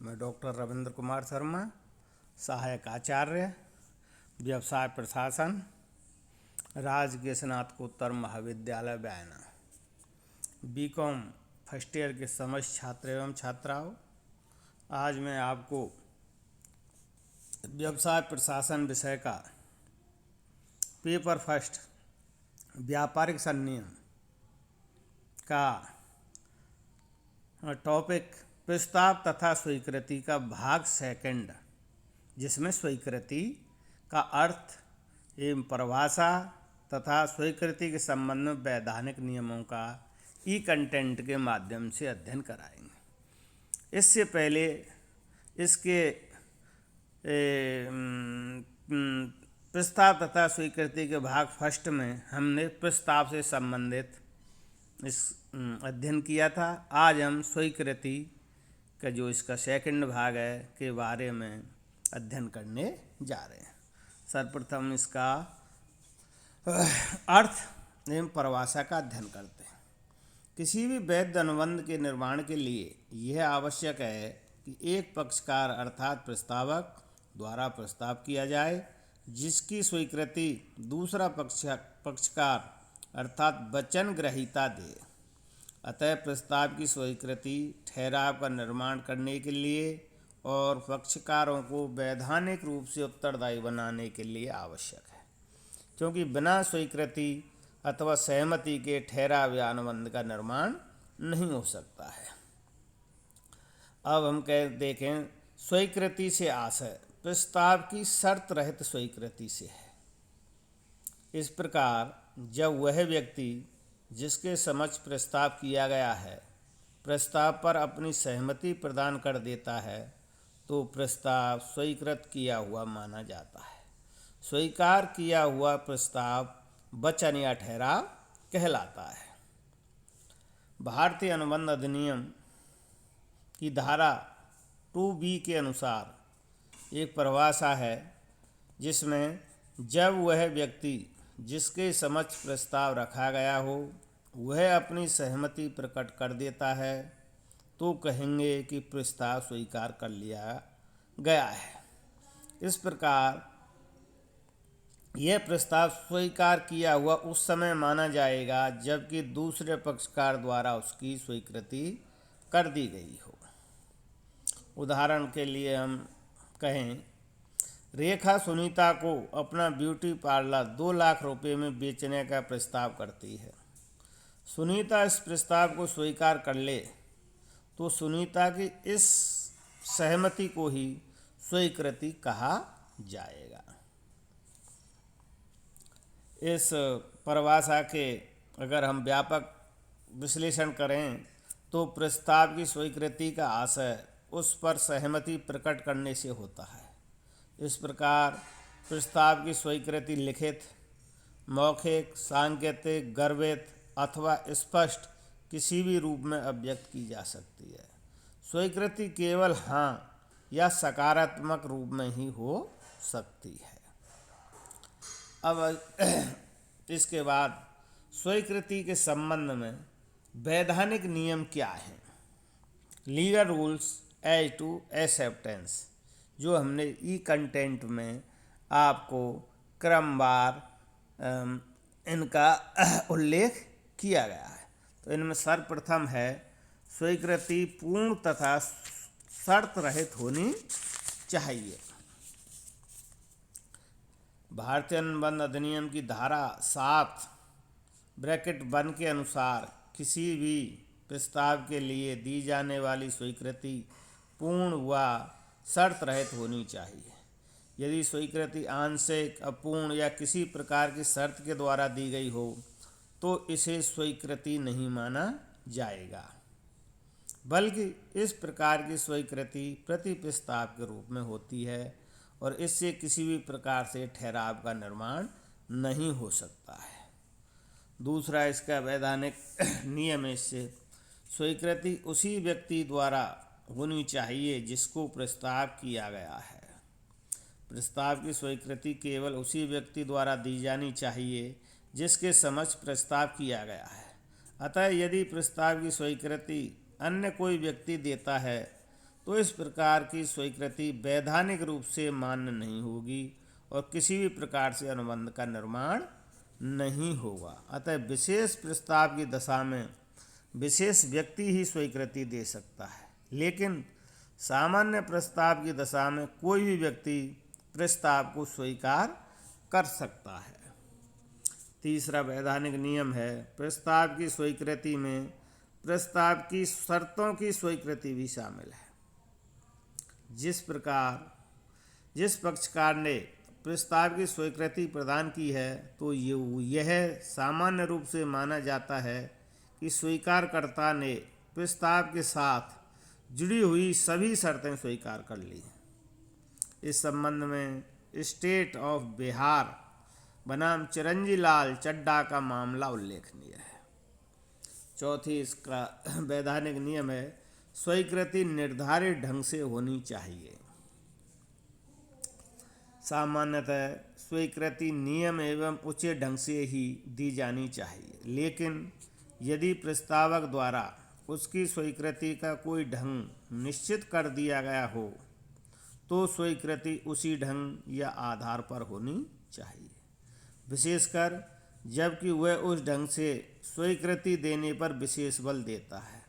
मैं डॉक्टर रविंद्र कुमार शर्मा, सहायक आचार्य, व्यवसाय प्रशासन, राजकीय स्नातकोत्तर महाविद्यालय बयाना, बीकॉम फर्स्ट ईयर के समस्त छात्र एवं छात्राओं। आज मैं आपको व्यवसाय प्रशासन विषय का पेपर फर्स्ट व्यापारिक संनियम का टॉपिक प्रस्ताव तथा स्वीकृति का भाग सेकंड, जिसमें स्वीकृति का अर्थ एवं परिभाषा तथा स्वीकृति के संबंध में वैधानिक नियमों का ई कंटेंट के माध्यम से अध्ययन कराएंगे। इससे पहले इसके प्रस्ताव तथा स्वीकृति के भाग फर्स्ट में हमने प्रस्ताव से संबंधित इस अध्ययन किया था। आज हम स्वीकृति का जो इसका सेकंड भाग है के बारे में अध्ययन करने जा रहे हैं। सर्वप्रथम इसका अर्थ एवं परिभाषा का अध्ययन करते हैं। किसी भी वैध अनुबंध के निर्माण के लिए यह आवश्यक है कि एक पक्षकार अर्थात प्रस्तावक द्वारा प्रस्ताव किया जाए, जिसकी स्वीकृति दूसरा पक्षकार अर्थात वचन ग्रहीता दे। अतः प्रस्ताव की स्वीकृति ठहराव का निर्माण करने के लिए और पक्षकारों को वैधानिक रूप से उत्तरदायी बनाने के लिए आवश्यक है, क्योंकि बिना स्वीकृति अथवा सहमति के ठहराव या अनुबंध का निर्माण नहीं हो सकता है। अब हम देखें स्वीकृति से आशय प्रस्ताव की शर्त रहित स्वीकृति से है। इस प्रकार जब वह व्यक्ति जिसके समक्ष प्रस्ताव किया गया है प्रस्ताव पर अपनी सहमति प्रदान कर देता है तो प्रस्ताव स्वीकृत किया हुआ माना जाता है। स्वीकार किया हुआ प्रस्ताव वचन या ठहराव कहलाता है। भारतीय अनुबंध अधिनियम की धारा 2B के अनुसार एक परिभाषा है, जिसमें जब वह व्यक्ति जिसके समक्ष प्रस्ताव रखा गया हो वह अपनी सहमति प्रकट कर देता है तो कहेंगे कि प्रस्ताव स्वीकार कर लिया गया है। इस प्रकार यह प्रस्ताव स्वीकार किया हुआ उस समय माना जाएगा जबकि दूसरे पक्षकार द्वारा उसकी स्वीकृति कर दी गई हो। उदाहरण के लिए हम कहें, रेखा सुनीता को अपना ब्यूटी पार्लर 2 लाख रुपए में बेचने का प्रस्ताव करती है। सुनीता इस प्रस्ताव को स्वीकार कर ले तो सुनीता की इस सहमति को ही स्वीकृति कहा जाएगा। इस परिभाषा के अगर हम व्यापक विश्लेषण करें तो प्रस्ताव की स्वीकृति का आशय उस पर सहमति प्रकट करने से होता है। इस प्रकार प्रस्ताव की स्वीकृति लिखित, मौखिक, सांकेतिक, गर्भित अथवा स्पष्ट किसी भी रूप में अभिव्यक्त की जा सकती है। स्वीकृति केवल हाँ या सकारात्मक रूप में ही हो सकती है। अब इसके बाद स्वीकृति के संबंध में वैधानिक नियम क्या हैं? Legal rules as to acceptance, जो हमने ई कंटेंट में आपको क्रमवार इनका उल्लेख किया गया है। तो इनमें सर्वप्रथम है स्वीकृति पूर्ण तथा शर्त रहित होनी चाहिए। भारतीय अनुबंध अधिनियम की धारा 7(1) के अनुसार किसी भी प्रस्ताव के लिए दी जाने वाली स्वीकृति पूर्ण व शर्त रहित होनी चाहिए। यदि स्वीकृति आंशिक, अपूर्ण या किसी प्रकार की शर्त के द्वारा दी गई हो तो इसे स्वीकृति नहीं माना जाएगा, बल्कि इस प्रकार की स्वीकृति प्रति प्रस्ताव के रूप में होती है और इससे किसी भी प्रकार से ठहराव का निर्माण नहीं हो सकता है। दूसरा इसका वैधानिक नियम है, इससे स्वीकृति उसी व्यक्ति द्वारा होनी चाहिए जिसको प्रस्ताव किया गया है। प्रस्ताव की स्वीकृति केवल उसी व्यक्ति द्वारा दी जानी चाहिए जिसके समक्ष प्रस्ताव किया गया है। अतः यदि प्रस्ताव की स्वीकृति अन्य कोई व्यक्ति देता है तो इस प्रकार की स्वीकृति वैधानिक रूप से मान्य नहीं होगी और किसी भी प्रकार से अनुबंध का निर्माण नहीं होगा। अतः विशेष प्रस्ताव की दशा में विशेष व्यक्ति ही स्वीकृति दे सकता है, लेकिन सामान्य प्रस्ताव की दशा में कोई भी व्यक्ति प्रस्ताव को स्वीकार कर सकता है। तीसरा वैधानिक नियम है, प्रस्ताव की स्वीकृति में प्रस्ताव की शर्तों की स्वीकृति भी शामिल है। जिस पक्षकार ने प्रस्ताव की स्वीकृति प्रदान की है, तो यह सामान्य रूप से माना जाता है कि स्वीकारकर्ता ने प्रस्ताव के साथ जुड़ी हुई सभी शर्तें स्वीकार कर ली। इस संबंध में स्टेट ऑफ बिहार बनाम चिरंजी लाल चड्ढा का मामला उल्लेखनीय है। चौथी इसका वैधानिक नियम है, स्वीकृति निर्धारित ढंग से होनी चाहिए। सामान्यतः स्वीकृति नियम एवं उचित ढंग से ही दी जानी चाहिए, लेकिन यदि प्रस्तावक द्वारा उसकी स्वीकृति का कोई ढंग निश्चित कर दिया गया हो, तो स्वीकृति उसी ढंग या आधार पर होनी चाहिए, विशेषकर जबकि वह उस ढंग से स्वीकृति देने पर विशेष बल देता है।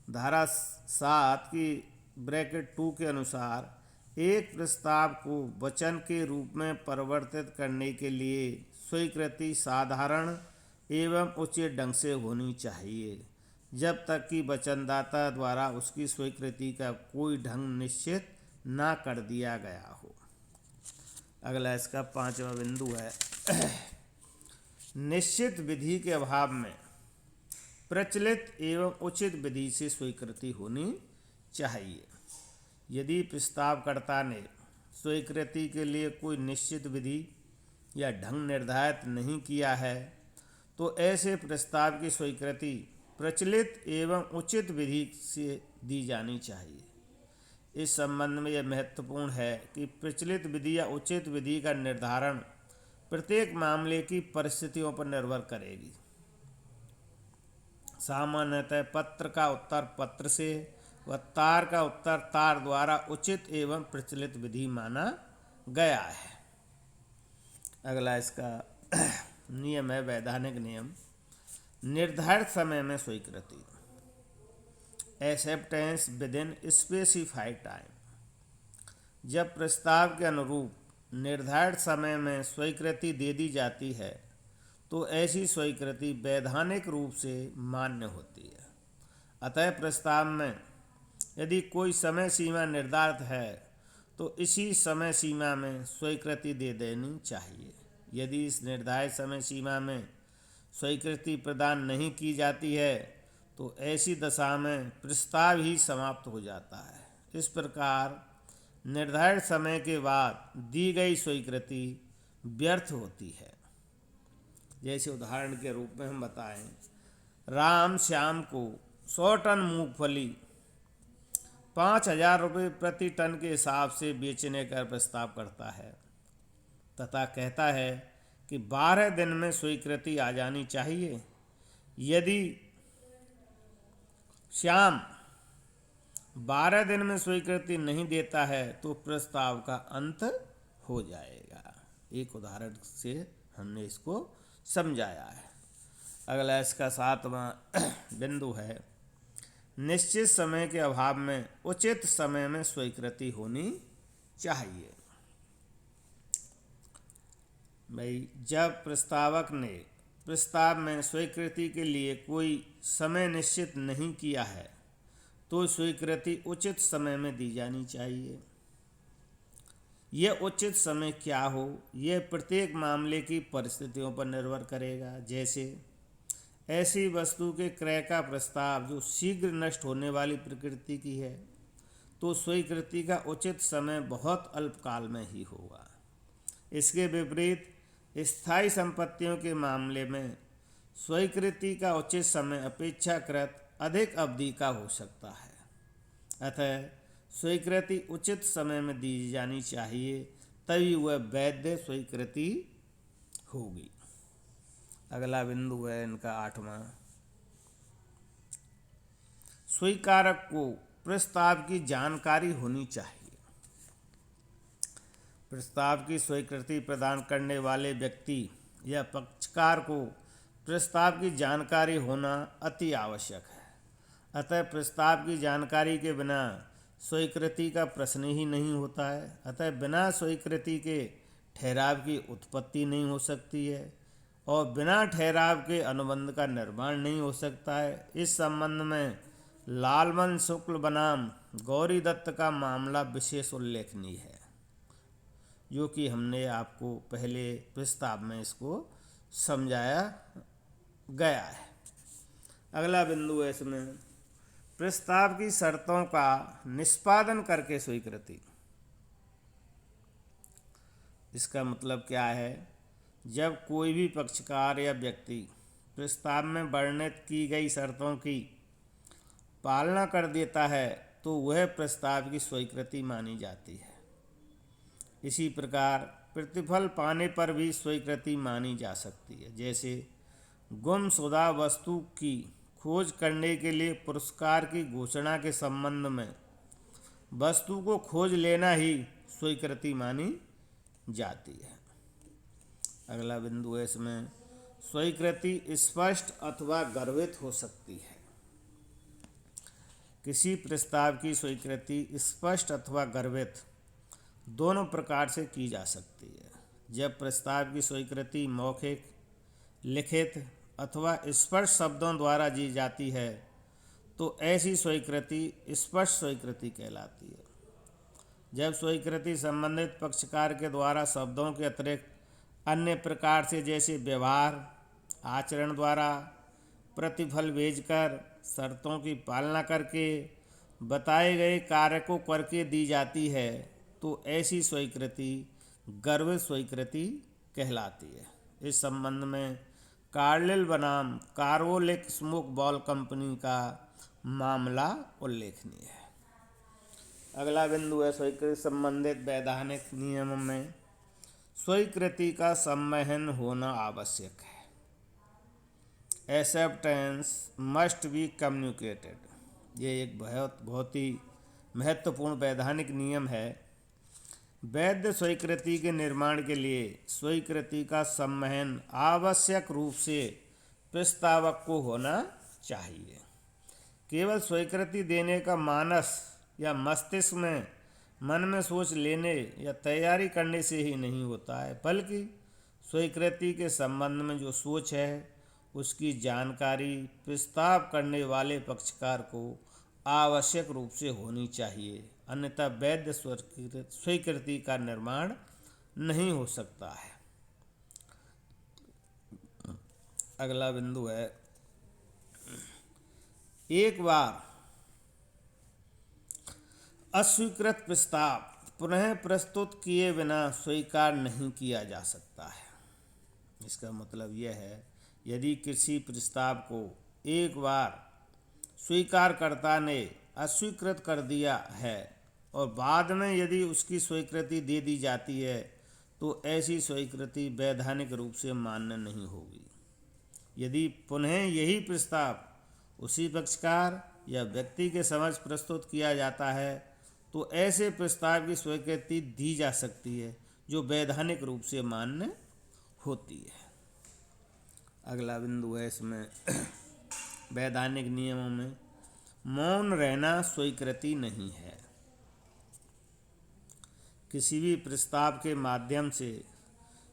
धारा 7 की (2) के अनुसार एक प्रस्ताव को वचन के रूप में परिवर्तित करने के लिए स्वीकृति साधारण एवं उचित ढंग से होनी चाहिए, जब तक कि वचनदाता द्वारा उसकी स्वीकृति का कोई ढंग निश्चित ना कर दिया गया हो। अगला इसका 5वां बिंदु है, निश्चित विधि के अभाव में प्रचलित एवं उचित विधि से स्वीकृति होनी चाहिए। यदि प्रस्तावकर्ता ने स्वीकृति के लिए कोई निश्चित विधि या ढंग निर्धारित नहीं किया है, तो ऐसे प्रस्ताव की स्वीकृति प्रचलित एवं उचित विधि से दी जानी चाहिए। इस संबंध में यह महत्वपूर्ण है कि प्रचलित विधि या उचित विधि का निर्धारण प्रत्येक मामले की परिस्थितियों पर निर्भर करेगी। सामान्यतः पत्र का उत्तर पत्र से व तार का उत्तर तार द्वारा उचित एवं प्रचलित विधि माना गया है। अगला इसका नियम है, वैधानिक नियम, निर्धारित समय में स्वीकृति, acceptance with in specified time. जब प्रस्ताव के अनुरूप निर्धारित समय में स्वीकृति दे दी जाती है, तो ऐसी स्वीकृति वैधानिक रूप से मान्य होती है। अतः प्रस्ताव में यदि कोई समय सीमा निर्धारित है, तो इसी समय सीमा में स्वीकृति दे देनी चाहिए। यदि इस निर्धारित समय सीमा में स्वीकृति प्रदान नहीं की जाती है, तो ऐसी दशा में प्रस्ताव ही समाप्त हो जाता है। इस प्रकार निर्धारित समय के बाद दी गई स्वीकृति व्यर्थ होती है। जैसे उदाहरण के रूप में हम बताएं, राम श्याम को 100 टन मूंगफली 5,000 रुपये प्रति टन के हिसाब से बेचने का प्रस्ताव करता है तथा कहता है कि 12 दिन में स्वीकृति आ जानी चाहिए। यदि श्याम 12 दिन में स्वीकृति नहीं देता है, तो प्रस्ताव का अंत हो जाएगा। एक उदाहरण से हमने इसको समझाया है। अगला इसका 7वां बिंदु है, निश्चित समय के अभाव में उचित समय में स्वीकृति होनी चाहिए। भाई, जब प्रस्तावक ने प्रस्ताव में स्वीकृति के लिए कोई समय निश्चित नहीं किया है, तो स्वीकृति उचित समय में दी जानी चाहिए। यह उचित समय क्या हो, यह प्रत्येक मामले की परिस्थितियों पर निर्भर करेगा। जैसे ऐसी वस्तु के क्रय का प्रस्ताव जो शीघ्र नष्ट होने वाली प्रकृति की है, तो स्वीकृति का उचित समय बहुत अल्पकाल में ही होगा। इसके विपरीत स्थायी संपत्तियों के मामले में स्वीकृति का उचित समय अपेक्षाकृत अधिक अवधि का हो सकता है। अतः स्वीकृति उचित समय में दी जानी चाहिए, तभी वह वैध स्वीकृति होगी। अगला बिंदु है इनका 8वां, स्वीकारक को प्रस्ताव की जानकारी होनी चाहिए। प्रस्ताव की स्वीकृति प्रदान करने वाले व्यक्ति या पक्षकार को प्रस्ताव की जानकारी होना अति आवश्यक है। अतः प्रस्ताव की जानकारी के बिना स्वीकृति का प्रश्न ही नहीं होता है। अतः बिना स्वीकृति के ठहराव की उत्पत्ति नहीं हो सकती है और बिना ठहराव के अनुबंध का निर्माण नहीं हो सकता है। इस संबंध में लालमन शुक्ल बनाम गौरी दत्त का मामला विशेष उल्लेखनीय है, जो कि हमने आपको पहले प्रस्ताव में इसको समझाया गया है। अगला बिंदु है इसमें प्रस्ताव की शर्तों का निष्पादन करके स्वीकृति। इसका मतलब क्या है? जब कोई भी पक्षकार या व्यक्ति प्रस्ताव में वर्णित की गई शर्तों की पालना कर देता है तो वह प्रस्ताव की स्वीकृति मानी जाती है। इसी प्रकार प्रतिफल पाने पर भी स्वीकृति मानी जा सकती है। जैसे गुमशुदा वस्तु की खोज करने के लिए पुरस्कार की घोषणा के संबंध में वस्तु को खोज लेना ही स्वीकृति मानी जाती है। अगला बिंदु है इसमें स्वीकृति स्पष्ट अथवा गर्भित हो सकती है। किसी प्रस्ताव की स्वीकृति स्पष्ट अथवा गर्भित दोनों प्रकार से की जा सकती है। जब प्रस्ताव की स्वीकृति मौखिक, लिखित अथवा स्पष्ट शब्दों द्वारा दी जाती है तो ऐसी स्वीकृति स्पष्ट स्वीकृति कहलाती है। जब स्वीकृति संबंधित पक्षकार के द्वारा शब्दों के अतिरिक्त अन्य प्रकार से जैसे व्यवहार आचरण द्वारा, प्रतिफल भेजकर, शर्तों की पालना करके, बताए गए कार्य को करके दी जाती है तो ऐसी स्वीकृति गर्भित स्वीकृति कहलाती है। इस संबंध में कार्लिल बनाम कार्बोलिक स्मोक बॉल कंपनी का मामला उल्लेखनीय है। अगला बिंदु है स्वीकृति संबंधित वैधानिक नियमों में स्वीकृति का संवहन होना आवश्यक है। Acceptance must be communicated. ये एक बहुत ही महत्वपूर्ण वैधानिक नियम है। वैध स्वीकृति के निर्माण के लिए स्वीकृति का संवहन आवश्यक रूप से प्रस्तावक को होना चाहिए। केवल स्वीकृति देने का मानस या मस्तिष्क में मन में सोच लेने या तैयारी करने से ही नहीं होता है, बल्कि स्वीकृति के संबंध में जो सोच है उसकी जानकारी प्रस्ताव करने वाले पक्षकार को आवश्यक रूप से होनी चाहिए, अन्यथा वैध स्वीकृति का निर्माण नहीं हो सकता है। अगला बिंदु है एक बार अस्वीकृत प्रस्ताव पुनः प्रस्तुत किए बिना स्वीकार नहीं किया जा सकता है। इसका मतलब यह है यदि किसी प्रस्ताव को एक बार स्वीकारकर्ता ने अस्वीकृत कर दिया है और बाद में यदि उसकी स्वीकृति दे दी जाती है तो ऐसी स्वीकृति वैधानिक रूप से मान्य नहीं होगी। यदि पुनः यही प्रस्ताव उसी पक्षकार या व्यक्ति के समक्ष प्रस्तुत किया जाता है तो ऐसे प्रस्ताव की स्वीकृति दी जा सकती है जो वैधानिक रूप से मान्य होती है। अगला बिंदु है इसमें वैधानिक नियमों में मौन रहना स्वीकृति नहीं है। किसी भी प्रस्ताव के माध्यम से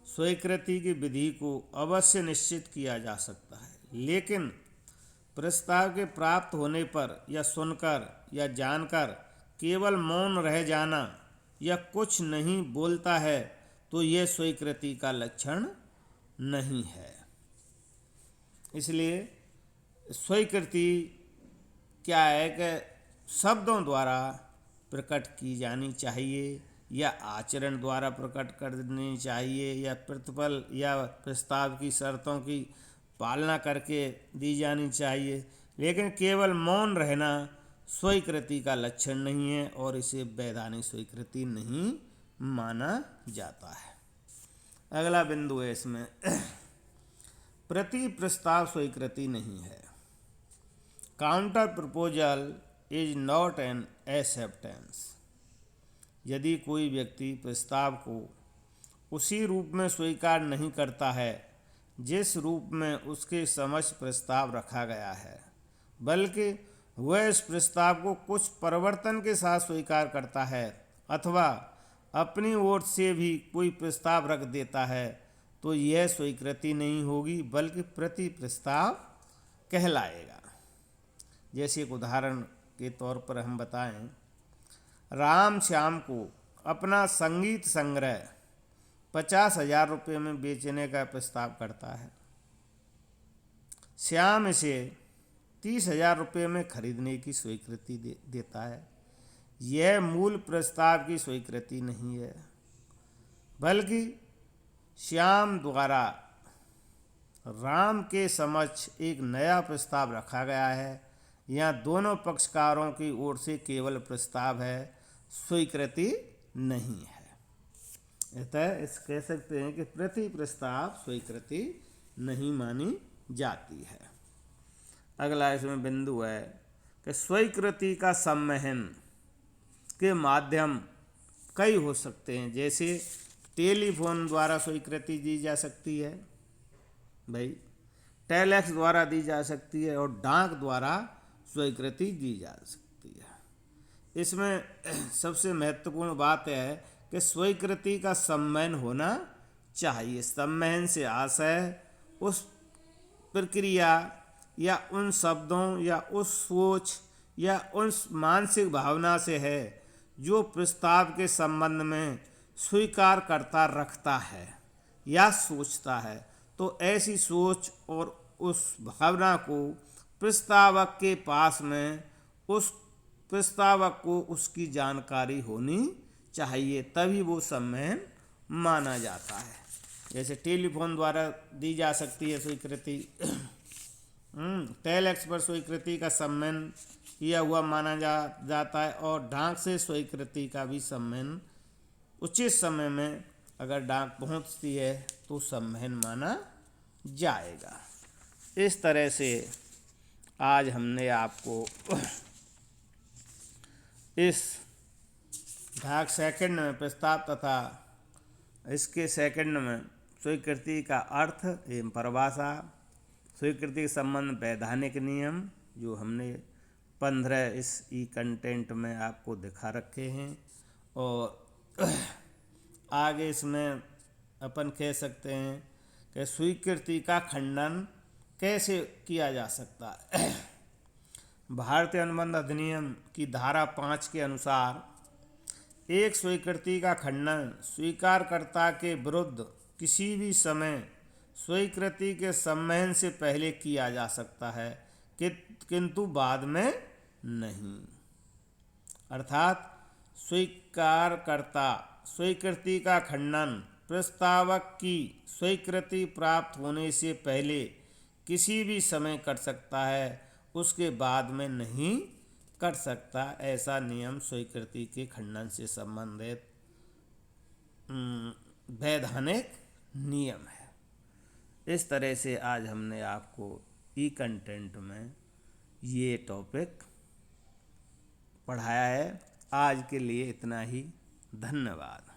स्वीकृति की विधि को अवश्य निश्चित किया जा सकता है, लेकिन प्रस्ताव के प्राप्त होने पर या सुनकर या जानकर केवल मौन रह जाना या कुछ नहीं बोलता है तो यह स्वीकृति का लक्षण नहीं है। इसलिए स्वीकृति क्या है कि शब्दों द्वारा प्रकट की जानी चाहिए या आचरण द्वारा प्रकट करनी चाहिए या प्रतिफल या प्रस्ताव की शर्तों की पालना करके दी जानी चाहिए, लेकिन केवल मौन रहना स्वीकृति का लक्षण नहीं है और इसे वैधानिक स्वीकृति नहीं माना जाता है। अगला बिंदु है इसमें प्रति प्रस्ताव स्वीकृति नहीं है। Counter proposal is not an acceptance. यदि कोई व्यक्ति प्रस्ताव को उसी रूप में स्वीकार नहीं करता है जिस रूप में उसके समक्ष प्रस्ताव रखा गया है, बल्कि वह इस प्रस्ताव को कुछ परिवर्तन के साथ स्वीकार करता है अथवा अपनी ओर से भी कोई प्रस्ताव रख देता है, तो यह स्वीकृति नहीं होगी बल्कि प्रति प्रस्ताव कहलाएगा। जैसे एक उदाहरण के तौर पर हम बताएं, राम श्याम को अपना संगीत संग्रह 50,000 रुपये में बेचने का प्रस्ताव करता है। श्याम इसे 30,000 रुपये में खरीदने की स्वीकृति देता है। यह मूल प्रस्ताव की स्वीकृति नहीं है, बल्कि श्याम द्वारा राम के समक्ष एक नया प्रस्ताव रखा गया है। यहाँ दोनों पक्षकारों की ओर से केवल प्रस्ताव है, स्वीकृति नहीं है। अतः इस कह सकते हैं कि प्रति प्रस्ताव स्वीकृति नहीं मानी जाती है। अगला इसमें बिंदु है कि स्वीकृति का सम्वहन के माध्यम कई हो सकते हैं। जैसे टेलीफोन द्वारा स्वीकृति दी जा सकती है, भाई टेलेक्स द्वारा दी जा सकती है, और डाक द्वारा स्वीकृति दी जा सकती है। इसमें सबसे महत्वपूर्ण बात है कि स्वीकृति का सम्वहन होना चाहिए। सम्वहन से आशय उस प्रक्रिया या उन शब्दों या उस सोच या उस मानसिक भावना से है जो प्रस्ताव के संबंध में स्वीकार करता रखता है या सोचता है। तो ऐसी सोच और उस भावना को प्रस्तावक के पास में उस प्रस्तावक को उसकी जानकारी होनी चाहिए, तभी वो सम्वहन माना जाता है। जैसे टेलीफोन द्वारा दी जा सकती है स्वीकृति, टेलेक्स पर स्वीकृति का सम्वहन किया हुआ माना जाता है, और डाक से स्वीकृति का भी सम्वहन उचित समय में अगर डाक पहुंचती है तो सम्वहन माना जाएगा। इस तरह से आज हमने आपको इस भाग सेकंड में प्रस्ताव तथा इसके सेकंड में स्वीकृति का अर्थ एवं परिभाषा, स्वीकृति के संबंध वैधानिक नियम जो हमने 15 इस ई कंटेंट में आपको दिखा रखे हैं, और आगे इसमें अपन कह सकते हैं कि स्वीकृति का खंडन कैसे किया जा सकता है। भारतीय अनुबंध अधिनियम की धारा 5 के अनुसार एक स्वीकृति का खंडन स्वीकारकर्ता के विरुद्ध किसी भी समय स्वीकृति के सम्वहन से पहले किया जा सकता है, किंतु बाद में नहीं। अर्थात स्वीकारकर्ता स्वीकृति का खंडन प्रस्तावक की स्वीकृति प्राप्त होने से पहले किसी भी समय कर सकता है, उसके बाद में नहीं कर सकता। ऐसा नियम स्वीकृति के खंडन से संबंधित वैधानिक नियम है। इस तरह से आज हमने आपको ई कंटेंट में ये टॉपिक पढ़ाया है। आज के लिए इतना ही। धन्यवाद।